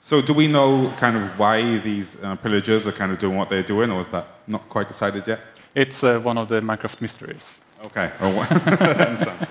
So do we know kind of why these pillagers are kind of doing what they're doing, or is that not quite decided yet? It's one of the Minecraft mysteries. Okay. Oh, I understand.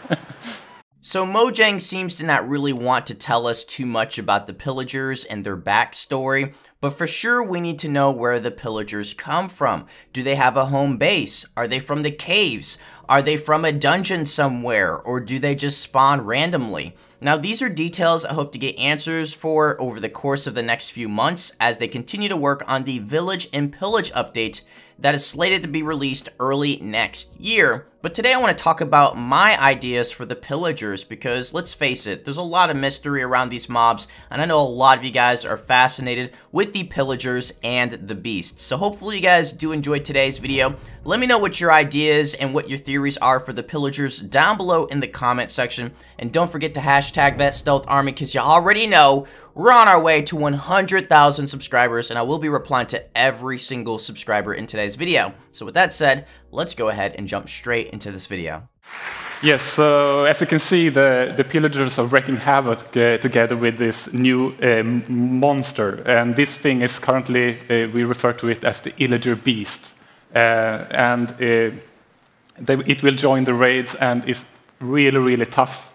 So Mojang seems to not really want to tell us too much about the pillagers and their backstory, but for sure we need to know where the pillagers come from. Do they have a home base? Are they from the caves? Are they from a dungeon somewhere? Or do they just spawn randomly? Now these are details I hope to get answers for over the course of the next few months as they continue to work on the Village and Pillage update that is slated to be released early next year. But today I want to talk about my ideas for the pillagers because let's face it, there's a lot of mystery around these mobs and I know a lot of you guys are fascinated with the pillagers and the beasts. So hopefully you guys do enjoy today's video. Let me know what your ideas and what your theories are for the pillagers down below in the comment section. And don't forget to hashtag that stealth army because you already know we're on our way to 100,000 subscribers, and I will be replying to every single subscriber in today's video. So with that said, let's go ahead and jump straight into this video. Yes, so as you can see, the pillagers are wreaking havoc together with this new monster. And this thing is currently, we refer to it as the Illager beast. It will join the raids and is really, really tough.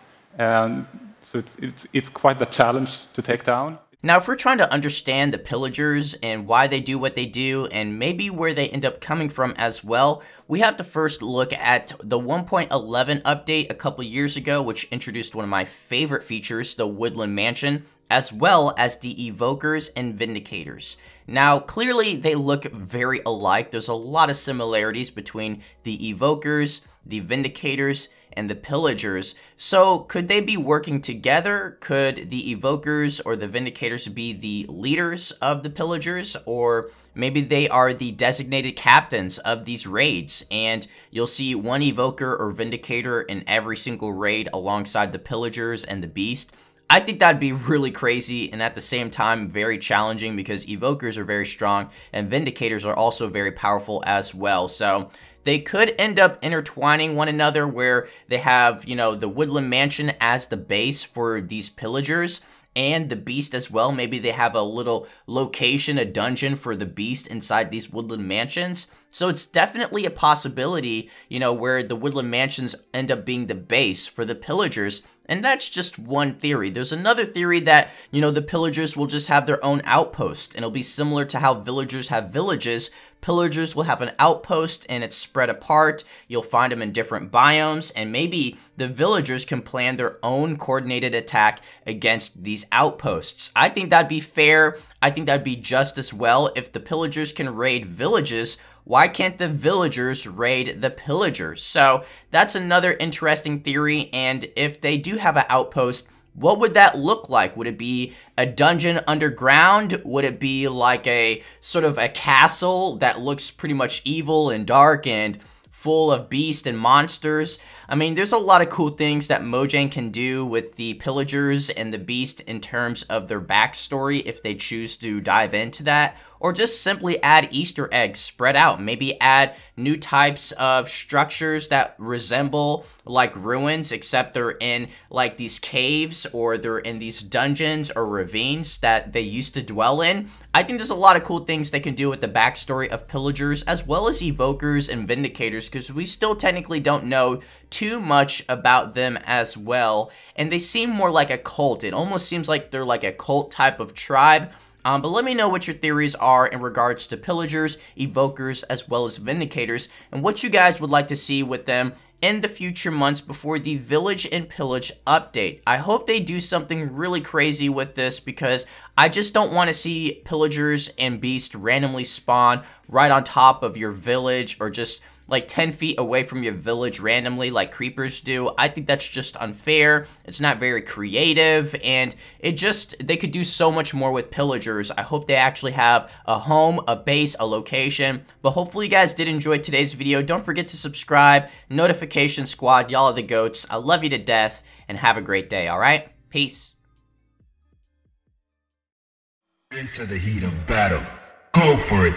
So it's quite a challenge to take down. Now, if we're trying to understand the pillagers and why they do what they do and maybe where they end up coming from as well, we have to first look at the 1.11 update a couple years ago, which introduced one of my favorite features, the Woodland Mansion, as well as the Evokers and Vindicators. Now, clearly they look very alike. There's a lot of similarities between the Evokers, the Vindicators, and the pillagers. So could they be working together? Could the evokers or the vindicators be the leaders of the pillagers? Or maybe they are the designated captains of these raids and you'll see one evoker or vindicator in every single raid alongside the pillagers and the beast. I think that'd be really crazy and at the same time very challenging because evokers are very strong and vindicators are also very powerful as well. So they could end up intertwining one another where they have, you know, the Woodland Mansion as the base for these pillagers and the beast as well. Maybe they have a little location, a dungeon for the beast inside these Woodland Mansions. So it's definitely a possibility, you know, where the Woodland Mansions end up being the base for the pillagers. And that's just one theory. There's another theory that, you know, the pillagers will just have their own outpost. And it'll be similar to how villagers have villages. Pillagers will have an outpost and it's spread apart. You'll find them in different biomes. And maybe the villagers can plan their own coordinated attack against these outposts. I think that'd be fair. I think that'd be just as well. If the pillagers can raid villages, why can't the villagers raid the pillagers? So that's another interesting theory. And if they do have an outpost, what would that look like? Would it be a dungeon underground? Would it be like a sort of a castle that looks pretty much evil and dark and full of beasts and monsters? I mean, there's a lot of cool things that Mojang can do with the pillagers and the beast in terms of their backstory if they choose to dive into that. Or just simply add Easter eggs spread out. Maybe add new types of structures that resemble like ruins, except they're in like these caves or they're in these dungeons or ravines that they used to dwell in. I think there's a lot of cool things they can do with the backstory of pillagers as well as evokers and vindicators because we still technically don't know too much about them as well. And they seem more like a cult. It almost seems like they're like a cult type of tribe. But let me know what your theories are in regards to pillagers, evokers, as well as vindicators, and what you guys would like to see with them in the future months before the Village and Pillage update. I hope they do something really crazy with this because I just don't want to see pillagers and beasts randomly spawn right on top of your village or just like 10 feet away from your village randomly like creepers do. I think that's just unfair. It's not very creative and they could do so much more with pillagers. I hope they actually have a home, a base, a location. But hopefully you guys did enjoy today's video. Don't forget to subscribe, notification squad, y'all are the goats. I love you to death and have a great day, all right? Peace. Into the heat of battle. Go for it.